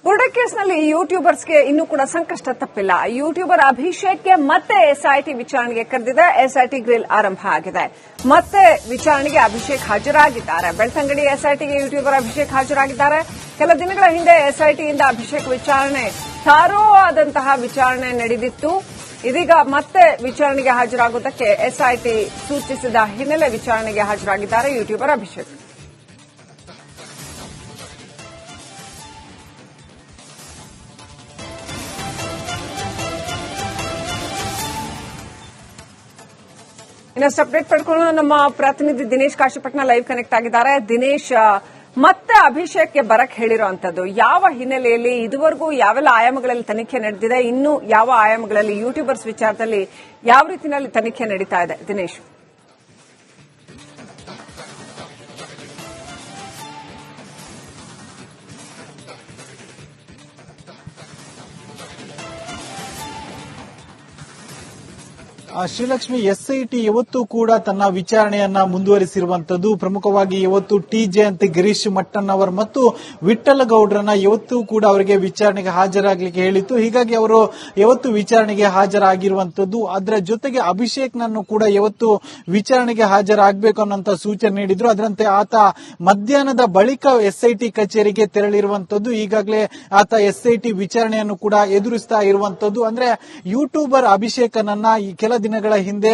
ಬುರ್ಡೆ ಕೇಸ್ನಲ್ಲಿ ಯೂಟ್ಯೂಬರ್ಸ್ಗೆ ಇನ್ನೂ ಕೂಡ ಸಂಕಷ್ಟ ತಪ್ಪಿಲ್ಲ. ಯೂಟ್ಯೂಬರ್ ಅಭಿಷೇಕ್ಗೆ ಮತ್ತೆ ಎಸ್ಐಟಿ ವಿಚಾರಣೆಗೆ ಕರೆದಿದೆ. ಎಸ್ಐಟಿ ಗ್ರಿಲ್ ಆರಂಭ ಆಗಿದೆ. ಮತ್ತೆ ವಿಚಾರಣೆಗೆ ಅಭಿಷೇಕ್ ಹಾಜರಾಗಿದ್ದಾರೆ. ಬೆಳ್ತಂಗಡಿ ಎಸ್ಐಟಿಗೆ ಯೂಟ್ಯೂಬರ್ ಅಭಿಷೇಕ್ ಹಾಜರಾಗಿದ್ದಾರೆ. ಕೆಲ ದಿನಗಳ ಹಿಂದೆ ಎಸ್ಐಟಿಯಿಂದ ಅಭಿಷೇಕ್ ವಿಚಾರಣೆ ತಾರೋ ಆದಂತಹ ವಿಚಾರಣೆ ನಡೆದಿತ್ತು. ಇದೀಗ ಮತ್ತೆ ವಿಚಾರಣೆಗೆ ಹಾಜರಾಗುವುದಕ್ಕೆ ಎಸ್ಐಟಿ ಸೂಚಿಸಿದ ಹಿನ್ನೆಲೆ ವಿಚಾರಣೆಗೆ ಹಾಜರಾಗಿದ್ದಾರೆ ಯೂಟ್ಯೂಬರ್ ಅಭಿಷೇಕ್. ಇನ್ನಷ್ಟು ಅಪ್ಡೇಟ್ ಪಡ್ಕೊಳ್ಳೋಣ. ನಮ್ಮ ಪ್ರತಿನಿಧಿ ದಿನೇಶ್ ಕಾಶಿಪಟ್ನ ಲೈವ್ ಕನೆಕ್ಟ್ ಆಗಿದ್ದಾರೆ. ದಿನೇಶ್, ಮತ್ತೆ ಅಭಿಷೇಕ್ಗೆ ಬರಕ್ ಹೇಳಿರುವಂತದ್ದು ಯಾವ ಹಿನ್ನೆಲೆಯಲ್ಲಿ, ಇದುವರೆಗೂ ಯಾವೆಲ್ಲ ಆಯಾಮಗಳಲ್ಲಿ ತನಿಖೆ ನಡೆದಿದೆ, ಇನ್ನು ಯಾವ ಆಯಾಮಗಳಲ್ಲಿ ಯೂಟ್ಯೂಬರ್ಸ್ ವಿಚಾರದಲ್ಲಿ ಯಾವ ರೀತಿಯಲ್ಲಿ ತನಿಖೆ ನಡೀತಾ ಇದೆ? ದಿನೇಶ್, ಶ್ರೀಲಕ್ಷ್ಮಿ, ಎಸ್ಐಟಿ ಇವತ್ತು ಕೂಡ ತನ್ನ ವಿಚಾರಣೆಯನ್ನ ಮುಂದುವರಿಸಿರುವಂತದ್ದು. ಪ್ರಮುಖವಾಗಿ ಇವತ್ತು ಟಿ ಜಯಂತಿ, ಗಿರೀಶ್ ಮಟ್ಟಣ್ಣವರ್ ಮತ್ತು ವಿಠ್ಠಲ ಗೌಡ್ರನ್ನ ಇವತ್ತು ಕೂಡ ಅವರಿಗೆ ವಿಚಾರಣೆಗೆ ಹಾಜರಾಗಲಿಕ್ಕೆ ಹೇಳಿತ್ತು. ಹೀಗಾಗಿ ಅವರು ಇವತ್ತು ವಿಚಾರಣೆಗೆ ಹಾಜರಾಗಿರುವಂತದ್ದು. ಅದರ ಜೊತೆಗೆ ಅಭಿಷೇಕ್ ನನ್ನು ಕೂಡ ಇವತ್ತು ವಿಚಾರಣೆಗೆ ಹಾಜರಾಗಬೇಕು ಅನ್ನೋಂತ ಸೂಚನೆ ನೀಡಿದ್ರು. ಅದರಂತೆ ಆತ ಮಧ್ಯಾಹ್ನದ ಬಳಿಕ ಎಸ್ಐಟಿ ಕಚೇರಿಗೆ ತೆರಳಿರುವಂತದ್ದು. ಈಗಾಗಲೇ ಆತ ಎಸ್ಐಟಿ ವಿಚಾರಣೆಯನ್ನು ಕೂಡ ಎದುರಿಸ್ತಾ ಇರುವಂತದ್ದು. ಅಂದ್ರೆ ಯೂಟ್ಯೂಬರ್ ಅಭಿಷೇಕನನ್ನ ಈ ಕೆಲ ದಿನಗಳ ಹಿಂದೆ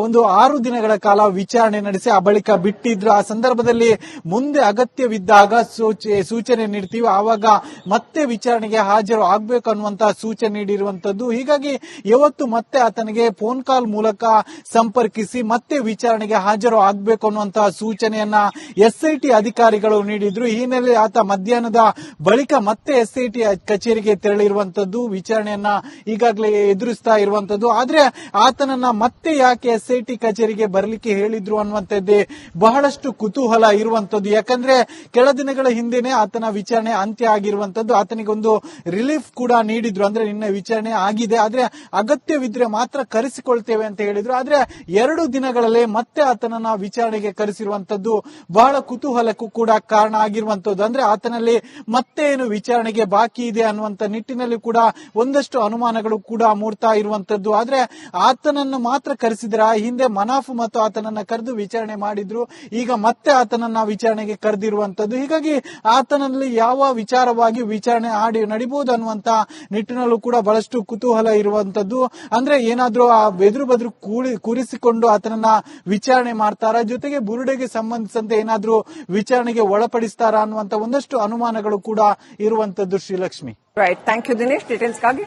ಒಂದು 6 ದಿನಗಳ ಕಾಲ ವಿಚಾರಣೆ ನಡೆಸಿ ಆ ಬಳಿಕ ಬಿಟ್ಟಿದ್ರು. ಆ ಸಂದರ್ಭದಲ್ಲಿ ಮುಂದೆ ಅಗತ್ಯವಿದ್ದಾಗ ಸೂಚನೆ ನೀಡ್ತೀವಿ, ಆವಾಗ ಮತ್ತೆ ವಿಚಾರಣೆಗೆ ಹಾಜರು ಆಗಬೇಕು ಅನ್ನುವಂತಹ ಸೂಚನೆ ನೀಡಿರುವಂತದ್ದು. ಹೀಗಾಗಿ ಇವತ್ತು ಮತ್ತೆ ಆತನಿಗೆ ಫೋನ್ ಕಾಲ್ ಮೂಲಕ ಸಂಪರ್ಕಿಸಿ ಮತ್ತೆ ವಿಚಾರಣೆಗೆ ಹಾಜರು ಆಗಬೇಕು ಅನ್ನುವಂತಹ ಸೂಚನೆಯನ್ನ ಎಸ್ಐಟಿ ಅಧಿಕಾರಿಗಳು ನೀಡಿದ್ರು. ಈ ಹಿನ್ನೆಲೆ ಆತ ಮಧ್ಯಾಹ್ನದ ಬಳಿಕ ಮತ್ತೆ ಎಸ್ಐಟಿ ಕಚೇರಿಗೆ ತೆರಳಿರುವಂತದ್ದು, ವಿಚಾರಣೆಯನ್ನ ಈಗಾಗಲೇ ಎದುರಿಸ್ತಾ ಇರುವಂತದ್ದು. ಆದ್ರೆ ಆತನನ್ನ ಮತ್ತೆ ಯಾಕೆ ಎಸ್ಐಟಿ ಕಚೇರಿಗೆ ಬರಲಿಕ್ಕೆ ಹೇಳಿದ್ರು ಅನ್ನುವಂಥದ್ದೇ ಬಹಳಷ್ಟು ಕುತೂಹಲ ಇರುವಂತದ್ದು. ಯಾಕಂದ್ರೆ ಕೆಲ ದಿನಗಳ ಹಿಂದೆನೆ ಆತನ ವಿಚಾರಣೆ ಅಂತ್ಯ ಆಗಿರುವಂತದ್ದು. ಆತನಿಗೊಂದು ರಿಲೀಫ್ ಕೂಡ ನೀಡಿದ್ರು. ಅಂದ್ರೆ ನಿನ್ನೆ ವಿಚಾರಣೆ ಆಗಿದೆ, ಆದ್ರೆ ಅಗತ್ಯವಿದ್ರೆ ಮಾತ್ರ ಕರೆಸಿಕೊಳ್ತೇವೆ ಅಂತ ಹೇಳಿದ್ರು. ಆದ್ರೆ 2 ದಿನಗಳಲ್ಲೇ ಮತ್ತೆ ಆತನನ್ನ ವಿಚಾರಣೆಗೆ ಕರೆಸಿರುವಂತದ್ದು ಬಹಳ ಕುತೂಹಲಕ್ಕೂ ಕೂಡ ಕಾರಣ ಆಗಿರುವಂತದ್ದು. ಅಂದ್ರೆ ಆತನಲ್ಲಿ ಮತ್ತೆ ಏನು ವಿಚಾರಣೆಗೆ ಬಾಕಿ ಇದೆ ಅನ್ನುವಂತ ನಿಟ್ಟಿನಲ್ಲಿ ಕೂಡ ಒಂದಷ್ಟು ಅನುಮಾನಗಳು ಕೂಡ ಮೂಡ್ತಾ ಇರುವಂತದ್ದು. ಆದ್ರೆ ಆತನನ್ನು ಮಾತ್ರ ಕರೆಸಿದ್ರ, ಹಿಂದೆ ಮನಾಫ್ ಮತ್ತು ಆತನನ್ನ ಕರೆದು ವಿಚಾರಣೆ ಮಾಡಿದ್ರು, ಈಗ ಮತ್ತೆ ಆತನನ್ನ ವಿಚಾರಣೆಗೆ ಕರೆದಿರುವಂತದ್ದು. ಹೀಗಾಗಿ ಆತನಲ್ಲಿ ಯಾವ ವಿಚಾರವಾಗಿ ವಿಚಾರಣೆ ನಡಿಬಹುದು ಅನ್ನುವಂತ ನಿಟ್ಟಿನಲ್ಲೂ ಕೂಡ ಬಹಳಷ್ಟು ಕುತೂಹಲ ಇರುವಂತದ್ದು. ಅಂದ್ರೆ ಏನಾದ್ರೂ ಆ ಬೆದ್ರು ಬದ್ರು ಕೂರಿಸಿಕೊಂಡು ಆತನನ್ನ ವಿಚಾರಣೆ ಮಾಡ್ತಾರ, ಜೊತೆಗೆ ಬುರುಡೆಗೆ ಸಂಬಂಧಿಸಿದಂತೆ ಏನಾದ್ರೂ ವಿಚಾರಣೆಗೆ ಒಳಪಡಿಸ್ತಾರ ಅನ್ನುವಂತ ಒಂದಷ್ಟು ಅನುಮಾನಗಳು ಕೂಡ ಇರುವಂತದ್ದು. Srilakshmi, right, thank you Dinesh ಡೀಟೇಲ್ಸ್ಗಾಗಿ.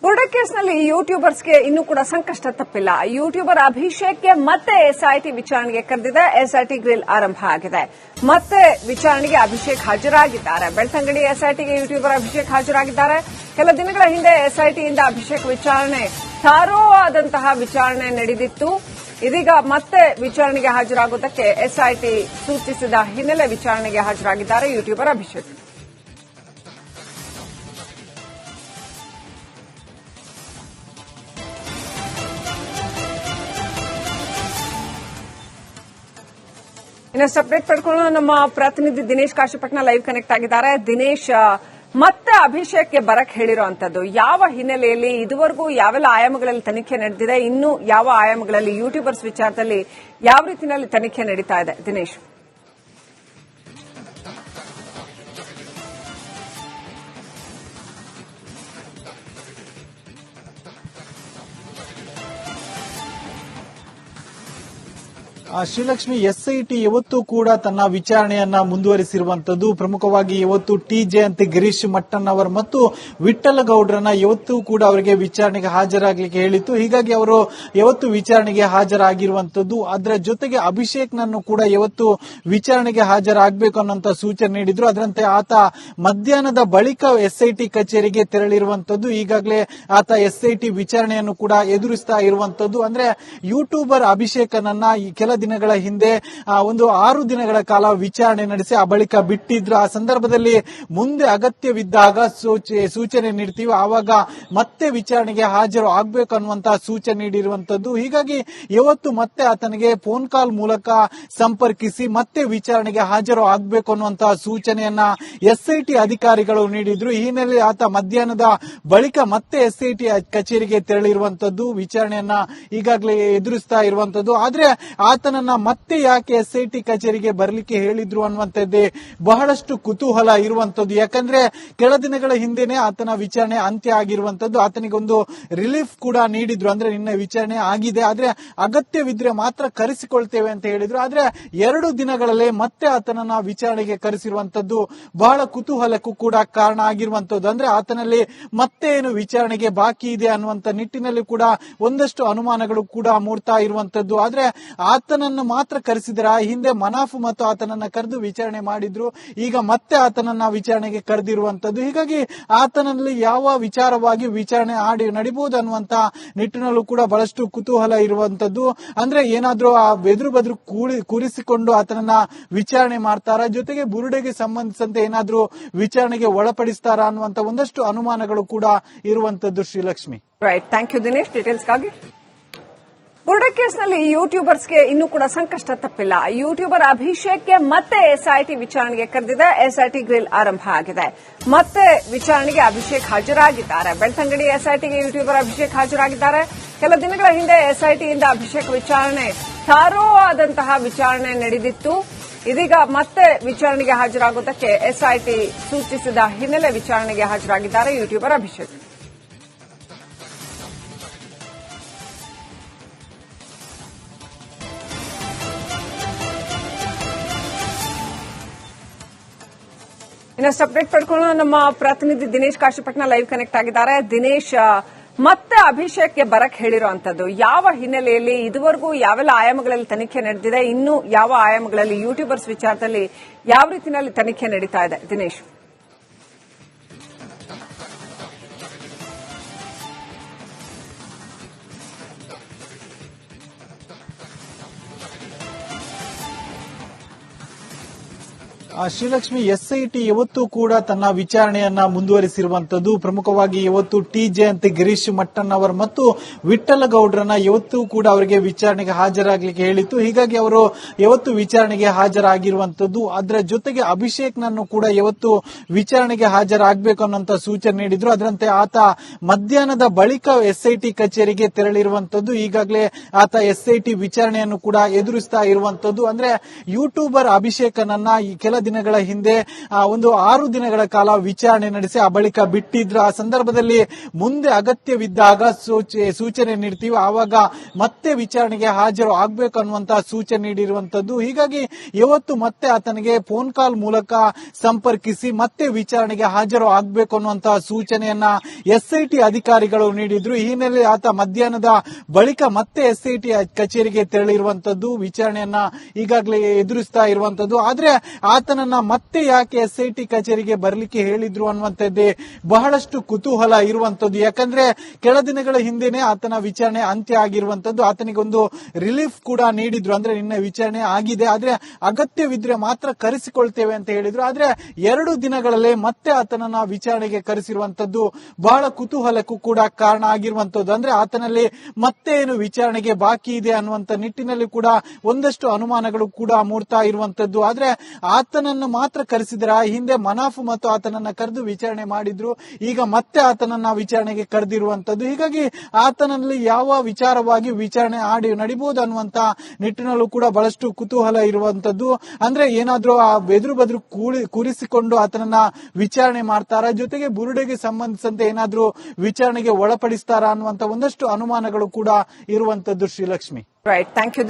ಬುರ್ಡೆ ಕೇಸ್ನಲ್ಲಿ ಯೂಟ್ಯೂಬರ್ಸ್ಗೆ ಇನ್ನೂ ಕೂಡ ಸಂಕಷ್ಟ ತಪ್ಪಿಲ್ಲ. ಯೂಟ್ಯೂಬರ್ ಅಭಿಷೇಕ್ಗೆ ಮತ್ತೆ ಎಸ್ಐಟಿ ವಿಚಾರಣೆಗೆ ಕರೆದಿದೆ. ಎಸ್ಐಟಿ ಗ್ರಿಲ್ ಆರಂಭ ಆಗಿದೆ. ಮತ್ತೆ ವಿಚಾರಣೆಗೆ ಅಭಿಷೇಕ್ ಹಾಜರಾಗಿದ್ದಾರೆ. ಬೆಳ್ತಂಗಡಿ ಎಸ್ಐಟಿಗೆ ಯೂಟ್ಯೂಬರ್ ಅಭಿಷೇಕ್ ಹಾಜರಾಗಿದ್ದಾರೆ. ಕೆಲ ದಿನಗಳ ಹಿಂದೆ ಎಸ್ಐಟಿಯಿಂದ ಅಭಿಷೇಕ್ ವಿಚಾರಣೆ ತಾರೋ ಆದಂತಹ ವಿಚಾರಣೆ ನಡೆದಿತ್ತು. ಇದೀಗ ಮತ್ತೆ ವಿಚಾರಣೆಗೆ ಹಾಜರಾಗುವುದಕ್ಕೆ ಎಸ್ಐಟಿ ಸೂಚಿಸಿದ ಹಿನ್ನೆಲೆ ವಿಚಾರಣೆಗೆ ಹಾಜರಾಗಿದ್ದಾರೆ ಯೂಟ್ಯೂಬರ್ ಅಭಿಷೇಕ್. ಇನ್ನಷ್ಟು ಅಪ್ಡೇಟ್ ಪಡ್ಕೊಳ್ಳೋಣ. ನಮ್ಮ ಪ್ರತಿನಿಧಿ ದಿನೇಶ್ ಕಾಶಿಪಟ್ನ ಲೈವ್ ಕನೆಕ್ಟ್ ಆಗಿದ್ದಾರೆ. ದಿನೇಶ್, ಮತ್ತೆ ಅಭಿಷೇಕ್ಗೆ ಬರಕ್ ಹೇಳಿರುವಂತದ್ದು ಯಾವ ಹಿನ್ನೆಲೆಯಲ್ಲಿ, ಇದುವರೆಗೂ ಯಾವೆಲ್ಲ ಆಯಾಮಗಳಲ್ಲಿ ತನಿಖೆ ನಡೆದಿದೆ, ಇನ್ನು ಯಾವ ಆಯಾಮಗಳಲ್ಲಿ ಯೂಟ್ಯೂಬರ್ಸ್ ವಿಚಾರದಲ್ಲಿ ಯಾವ ರೀತಿಯಲ್ಲಿ ತನಿಖೆ ನಡೀತಾ ಇದೆ? ದಿನೇಶ್, ಶ್ರೀಲಕ್ಷ್ಮಿ, ಎಸ್ಐಟಿ ಇವತ್ತು ಕೂಡ ತನ್ನ ವಿಚಾರಣೆಯನ್ನ ಮುಂದುವರಿಸಿರುವಂತದ್ದು. ಪ್ರಮುಖವಾಗಿ ಇವತ್ತು ಟಿ ಜಯಂತಿ, ಗಿರೀಶ್ ಮಟ್ಟಣ್ಣವರ್ ಮತ್ತು ವಿಠ್ಠಲ ಗೌಡ್ರನ್ನ ಇವತ್ತು ಕೂಡ ಅವರಿಗೆ ವಿಚಾರಣೆಗೆ ಹಾಜರಾಗಲಿಕ್ಕೆ ಹೇಳಿತ್ತು. ಹೀಗಾಗಿ ಅವರು ಇವತ್ತು ವಿಚಾರಣೆಗೆ ಹಾಜರಾಗಿರುವಂತದ್ದು. ಅದರ ಜೊತೆಗೆ ಅಭಿಷೇಕ್ ನನ್ನು ಕೂಡ ಇವತ್ತು ವಿಚಾರಣೆಗೆ ಹಾಜರಾಗಬೇಕು ಅನ್ನೋಂತ ಸೂಚನೆ ನೀಡಿದ್ರು. ಅದರಂತೆ ಆತ ಮಧ್ಯಾಹ್ನದ ಬಳಿಕ ಎಸ್ಐಟಿ ಕಚೇರಿಗೆ ತೆರಳಿರುವಂತದ್ದು. ಈಗಾಗಲೇ ಆತ ಎಸ್ಐಟಿ ವಿಚಾರಣೆಯನ್ನು ಕೂಡ ಎದುರಿಸ್ತಾ ಇರುವಂತದ್ದು. ಅಂದ್ರೆ ಯೂಟ್ಯೂಬರ್ ಅಭಿಷೇಕನನ್ನ ಈ ಕೆಲ ದಿನಗಳ ಹಿಂದೆ ಒಂದು 6 ದಿನಗಳ ಕಾಲ ವಿಚಾರಣೆ ನಡೆಸಿ ಆ ಬಳಿಕ ಬಿಟ್ಟಿದ್ರು. ಆ ಸಂದರ್ಭದಲ್ಲಿ ಮುಂದೆ ಅಗತ್ಯವಿದ್ದಾಗ ಸೂಚನೆ ನೀಡ್ತೀವಿ, ಆವಾಗ ಮತ್ತೆ ವಿಚಾರಣೆಗೆ ಹಾಜರು ಆಗ್ಬೇಕು ಅನ್ನುವಂತಹ ಸೂಚನೆ ನೀಡಿರುವಂತದ್ದು. ಹೀಗಾಗಿ ಇವತ್ತು ಮತ್ತೆ ಆತನಿಗೆ ಫೋನ್ ಕಾಲ್ ಮೂಲಕ ಸಂಪರ್ಕಿಸಿ ಮತ್ತೆ ವಿಚಾರಣೆಗೆ ಹಾಜರು ಆಗ್ಬೇಕು ಅನ್ನುವಂತಹ ಸೂಚನೆಯನ್ನ ಎಸ್ಐಟಿ ಅಧಿಕಾರಿಗಳು ನೀಡಿದ್ರು. ಈ ಹಿನ್ನೆಲೆಯಲ್ಲಿ ಆತ ಮಧ್ಯಾಹ್ನದ ಬಳಿಕ ಮತ್ತೆ ಎಸ್ಐಟಿ ಕಚೇರಿಗೆ ತೆರಳಿರುವಂತದ್ದು, ವಿಚಾರಣೆಯನ್ನ ಈಗಾಗಲೇ ಎದುರಿಸ್ತಾ ಇರುವಂತದ್ದು. ಆದ್ರೆ ಆತನನ್ನ ಮತ್ತೆ ಯಾಕೆ ಎಸ್ಐಟಿ ಕಚೇರಿಗೆ ಬರಲಿಕ್ಕೆ ಹೇಳಿದ್ರು ಅನ್ನುವಂಥದ್ದೇ ಬಹಳಷ್ಟು ಕುತೂಹಲ ಇರುವಂತದ್ದು. ಯಾಕಂದ್ರೆ ಕೆಲ ದಿನಗಳ ಹಿಂದೆನೆ ಆತನ ವಿಚಾರಣೆ ಅಂತ್ಯ ಆಗಿರುವಂತದ್ದು. ಆತನಿಗೊಂದು ರಿಲೀಫ್ ಕೂಡ ನೀಡಿದ್ರು, ಅಂದ್ರೆ ನಿನ್ನೆ ವಿಚಾರಣೆ ಆಗಿದೆ, ಆದ್ರೆ ಅಗತ್ಯವಿದ್ರೆ ಮಾತ್ರ ಕರೆಸಿಕೊಳ್ತೇವೆ ಅಂತ ಹೇಳಿದ್ರು. ಆದ್ರೆ 2 ದಿನಗಳಲ್ಲೇ ಮತ್ತೆ ಆತನನ್ನ ವಿಚಾರಣೆಗೆ ಕರೆಸಿರುವಂತದ್ದು ಬಹಳ ಕುತೂಹಲಕ್ಕೂ ಕೂಡ ಕಾರಣ ಆಗಿರುವಂತದ್ದು. ಅಂದ್ರೆ ಆತನಲ್ಲಿ ಮತ್ತೆ ಏನು ವಿಚಾರಣೆಗೆ ಬಾಕಿ ಇದೆ ಅನ್ನುವಂತ ನಿಟ್ಟಿನಲ್ಲಿ ಕೂಡ ಒಂದಷ್ಟು ಅನುಮಾನಗಳು ಕೂಡ ಮೂಡ್ತಾ ಇರುವಂತದ್ದು. ಆದ್ರೆ ಆತನನ್ನು ಮಾತ್ರ ಕರೆಸಿದ್ರ, ಹಿಂದೆ ಮನಾಫ್ ಮತ್ತು ಆತನನ್ನ ಕರೆದು ವಿಚಾರಣೆ ಮಾಡಿದ್ರು, ಈಗ ಮತ್ತೆ ಆತನನ್ನ ವಿಚಾರಣೆಗೆ ಕರೆದಿರುವಂತದ್ದು. ಹೀಗಾಗಿ ಆತನಲ್ಲಿ ಯಾವ ವಿಚಾರವಾಗಿ ವಿಚಾರಣೆ ನಡಿಬಹುದು ಅನ್ನುವಂತ ನಿಟ್ಟಿನಲ್ಲೂ ಕೂಡ ಬಹಳಷ್ಟು ಕುತೂಹಲ ಇರುವಂತದ್ದು. ಅಂದ್ರೆ ಏನಾದ್ರೂ ಆ ಬೆದ್ರು ಬದ್ರು ಕೂರಿಸಿಕೊಂಡು ಆತನನ್ನ ವಿಚಾರಣೆ ಮಾಡ್ತಾರಾ, ಜೊತೆಗೆ ಬುರುಡೆಗೆ ಸಂಬಂಧಿಸಿದಂತೆ ಏನಾದ್ರೂ ವಿಚಾರಣೆಗೆ ಒಳಪಡಿಸ್ತಾರಾ ಅನ್ನುವಂತ ಒಂದಷ್ಟು ಅನುಮಾನಗಳು ಕೂಡ ಇರುವಂತದ್ದು. Srilakshmi, right, thank you Dinesh ಡೀಟೇಲ್ಸ್ಗಾಗಿ. ಬುರುಡೆ ಕೇಸ್ನಲ್ಲಿ ಯೂಟ್ಯೂಬರ್ಸ್ಗೆ ಇನ್ನೂ ಕೂಡ ಸಂಕಷ್ಟ ತಪ್ಪಿಲ್ಲ. ಯೂಟ್ಯೂಬರ್ ಅಭಿಷೇಕ್ಗೆ ಮತ್ತೆ ಎಸ್ಐಟಿ ವಿಚಾರಣೆಗೆ ಕರೆದಿದೆ. ಎಸ್ಐಟಿ ಗ್ರಿಲ್ ಆರಂಭ ಆಗಿದೆ. ಮತ್ತೆ ವಿಚಾರಣೆಗೆ ಅಭಿಷೇಕ್ ಹಾಜರಾಗಿದ್ದಾರೆ. ಬೆಳ್ತಂಗಡಿ ಎಸ್ಐಟಿಗೆ ಯೂಟ್ಯೂಬರ್ ಅಭಿಷೇಕ್ ಹಾಜರಾಗಿದ್ದಾರೆ. ಕೆಲ ದಿನಗಳ ಹಿಂದೆ ಎಸ್ಐಟಿಯಿಂದ ಅಭಿಷೇಕ್ ವಿಚಾರಣೆ ಥಾರೋ ಆದಂತಹ ವಿಚಾರಣೆ ನಡೆದಿತ್ತು. ಇದೀಗ ಮತ್ತೆ ವಿಚಾರಣೆಗೆ ಹಾಜರಾಗುವುದಕ್ಕೆ ಎಸ್ಐಟಿ ಸೂಚಿಸಿದ ಹಿನ್ನೆಲೆ ವಿಚಾರಣೆಗೆ ಹಾಜರಾಗಿದ್ದಾರೆ ಯೂಟ್ಯೂಬರ್ ಅಭಿಷೇಕ್. ಇನ್ನಷ್ಟು ಅಪ್ಡೇಟ್ ಪಡ್ಕೊಳ್ಳೋಣ. ನಮ್ಮ ಪ್ರತಿನಿಧಿ ದಿನೇಶ್ ಕಾಶಿಪಟ್ನ ಲೈವ್ ಕನೆಕ್ಟ್ ಆಗಿದ್ದಾರೆ. ದಿನೇಶ್, ಮತ್ತೆ ಅಭಿಷೇಕ್ಗೆ ಬರಕ್ ಹೇಳಿರುವಂತದ್ದು ಯಾವ ಹಿನ್ನೆಲೆಯಲ್ಲಿ, ಇದುವರೆಗೂ ಯಾವೆಲ್ಲ ಆಯಾಮಗಳಲ್ಲಿ ತನಿಖೆ ನಡೆದಿದೆ, ಇನ್ನು ಯಾವ ಆಯಾಮಗಳಲ್ಲಿ ಯೂಟ್ಯೂಬರ್ಸ್ ವಿಚಾರದಲ್ಲಿ ಯಾವ ರೀತಿಯಲ್ಲಿ ತನಿಖೆ ನಡೀತಾ ಇದೆ? ದಿನೇಶ್, ಶ್ರೀಲಕ್ಷ್ಮಿ, ಎಸ್ಐಟಿ ಇವತ್ತು ಕೂಡ ತನ್ನ ವಿಚಾರಣೆಯನ್ನ ಮುಂದುವರಿಸಿರುವಂತದ್ದು. ಪ್ರಮುಖವಾಗಿ ಇವತ್ತು ಟಿ ಜಯಂತಿ ಗಿರೀಶ್ ಮಟ್ಟಣ್ಣವರ್ ಮತ್ತು ವಿಠ್ಠಲ ಗೌಡ್ರನ್ನ ಇವತ್ತು ಕೂಡ ಅವರಿಗೆ ವಿಚಾರಣೆಗೆ ಹಾಜರಾಗಲಿಕ್ಕೆ ಹೇಳಿತ್ತು. ಹೀಗಾಗಿ ಅವರು ಇವತ್ತು ವಿಚಾರಣೆಗೆ ಹಾಜರಾಗಿರುವಂತದ್ದು. ಅದರ ಜೊತೆಗೆ ಅಭಿಷೇಕ್ನನ್ನು ಕೂಡ ಇವತ್ತು ವಿಚಾರಣೆಗೆ ಹಾಜರಾಗಬೇಕು ಅನ್ನುವಂತ ಸೂಚನೆ ನೀಡಿದ್ರು. ಅದರಂತೆ ಆತ ಮಧ್ಯಾಹ್ನದ ಬಳಿಕ ಎಸ್ಐಟಿ ಕಚೇರಿಗೆ ತೆರಳಿರುವಂತದ್ದು. ಈಗಾಗಲೇ ಆತ ಎಸ್ಐಟಿ ವಿಚಾರಣೆಯನ್ನು ಕೂಡ ಎದುರಿಸ್ತಾ ಇರುವಂತದ್ದು. ಅಂದ್ರೆ ಯೂಟ್ಯೂಬರ್ ಅಭಿಷೇಕನನ್ನ ಈ ಕೆಲ ದಿನಗಳ ಹಿಂದೆ ಒಂದು 6 ದಿನಗಳ ಕಾಲ ವಿಚಾರಣೆ ನಡೆಸಿ ಆ ಬಳಿಕ ಬಿಟ್ಟಿದ್ರು. ಆ ಸಂದರ್ಭದಲ್ಲಿ ಮುಂದೆ ಅಗತ್ಯವಿದ್ದಾಗ ಸೂಚನೆ ನೀಡ್ತೀವಿ, ಆವಾಗ ಮತ್ತೆ ವಿಚಾರಣೆಗೆ ಹಾಜರು ಆಗ್ಬೇಕು ಅನ್ನುವಂತಹ ಸೂಚನೆ ನೀಡಿರುವಂತದ್ದು. ಹೀಗಾಗಿ ಇವತ್ತು ಮತ್ತೆ ಆತನಿಗೆ ಫೋನ್ ಕಾಲ್ ಮೂಲಕ ಸಂಪರ್ಕಿಸಿ ಮತ್ತೆ ವಿಚಾರಣೆಗೆ ಹಾಜರು ಆಗ್ಬೇಕು ಅನ್ನುವಂತಹ ಸೂಚನೆಯನ್ನ ಎಸ್ಐಟಿ ಅಧಿಕಾರಿಗಳು ನೀಡಿದ್ರು. ಈ ಹಿನ್ನೆಲೆಯಲ್ಲಿ ಆತ ಮಧ್ಯಾಹ್ನದ ಬಳಿಕ ಮತ್ತೆ ಎಸ್ಐಟಿ ಕಚೇರಿಗೆ ತೆರಳಿರುವಂತದ್ದು, ವಿಚಾರಣೆಯನ್ನ ಈಗಾಗಲೇ ಎದುರಿಸ್ತಾ ಇರುವಂತದ್ದು. ಆದ್ರೆ ಆತನನ್ನ ಮತ್ತೆ ಯಾಕೆ ಎಸ್ಐಟಿ ಕಚೇರಿಗೆ ಬರಲಿಕ್ಕೆ ಹೇಳಿದ್ರು ಅನ್ನುವಂಥದ್ದೇ ಬಹಳಷ್ಟು ಕುತೂಹಲ ಇರುವಂತದ್ದು. ಯಾಕಂದ್ರೆ ಕೆಲ ದಿನಗಳ ಹಿಂದೆನೆ ಆತನ ವಿಚಾರಣೆ ಅಂತ್ಯ ಆಗಿರುವಂತದ್ದು. ಆತನಿಗೊಂದು ರಿಲೀಫ್ ಕೂಡ ನೀಡಿದ್ರು, ಅಂದ್ರೆ ನಿನ್ನೆ ವಿಚಾರಣೆ ಆಗಿದೆ, ಆದ್ರೆ ಅಗತ್ಯವಿದ್ರೆ ಮಾತ್ರ ಕರೆಸಿಕೊಳ್ತೇವೆ ಅಂತ ಹೇಳಿದ್ರು. ಆದ್ರೆ 2 ದಿನಗಳಲ್ಲೇ ಮತ್ತೆ ಆತನನ್ನ ವಿಚಾರಣೆಗೆ ಕರೆಸಿರುವಂತದ್ದು ಬಹಳ ಕುತೂಹಲಕ್ಕೂ ಕೂಡ ಕಾರಣ ಆಗಿರುವಂತದ್ದು. ಅಂದ್ರೆ ಆತನಲ್ಲಿ ಮತ್ತೆ ಏನು ವಿಚಾರಣೆಗೆ ಬಾಕಿ ಇದೆ ಅನ್ನುವಂತ ನಿಟ್ಟಿನಲ್ಲಿ ಕೂಡ ಒಂದಷ್ಟು ಅನುಮಾನಗಳು ಕೂಡ ಮೂಡ್ತಾ ಇರುವಂತದ್ದು. ಆದ್ರೆ ಆತನನ್ನು ಮಾತ್ರ ಕರೆಸಿದ್ರ, ಹಿಂದೆ ಮನಾಫ್ ಮತ್ತು ಆತನನ್ನ ಕರೆದು ವಿಚಾರಣೆ ಮಾಡಿದ್ರು, ಈಗ ಮತ್ತೆ ಆತನನ್ನ ವಿಚಾರಣೆಗೆ ಕರೆದಿರುವಂತದ್ದು. ಹೀಗಾಗಿ ಆತನಲ್ಲಿ ಯಾವ ವಿಚಾರವಾಗಿ ವಿಚಾರಣೆ ನಡಿಬಹುದು ಅನ್ನುವಂತ ನಿಟ್ಟಿನಲ್ಲೂ ಕೂಡ ಬಹಳಷ್ಟು ಕುತೂಹಲ ಇರುವಂತದ್ದು. ಅಂದ್ರೆ ಏನಾದ್ರೂ ಆ ಬೆದ್ರು ಬದ್ರು ಕೂರಿಸಿಕೊಂಡು ಆತನನ್ನ ವಿಚಾರಣೆ ಮಾಡ್ತಾರಾ, ಜೊತೆಗೆ ಬುರುಡೆಗೆ ಸಂಬಂಧಿಸಿದಂತೆ ಏನಾದ್ರೂ ವಿಚಾರಣೆಗೆ ಒಳಪಡಿಸ್ತಾರಾ ಅನ್ನುವಂತ ಒಂದಷ್ಟು ಅನುಮಾನಗಳು ಕೂಡ ಇರುವಂತದ್ದು. Srilakshmi, right, thank you.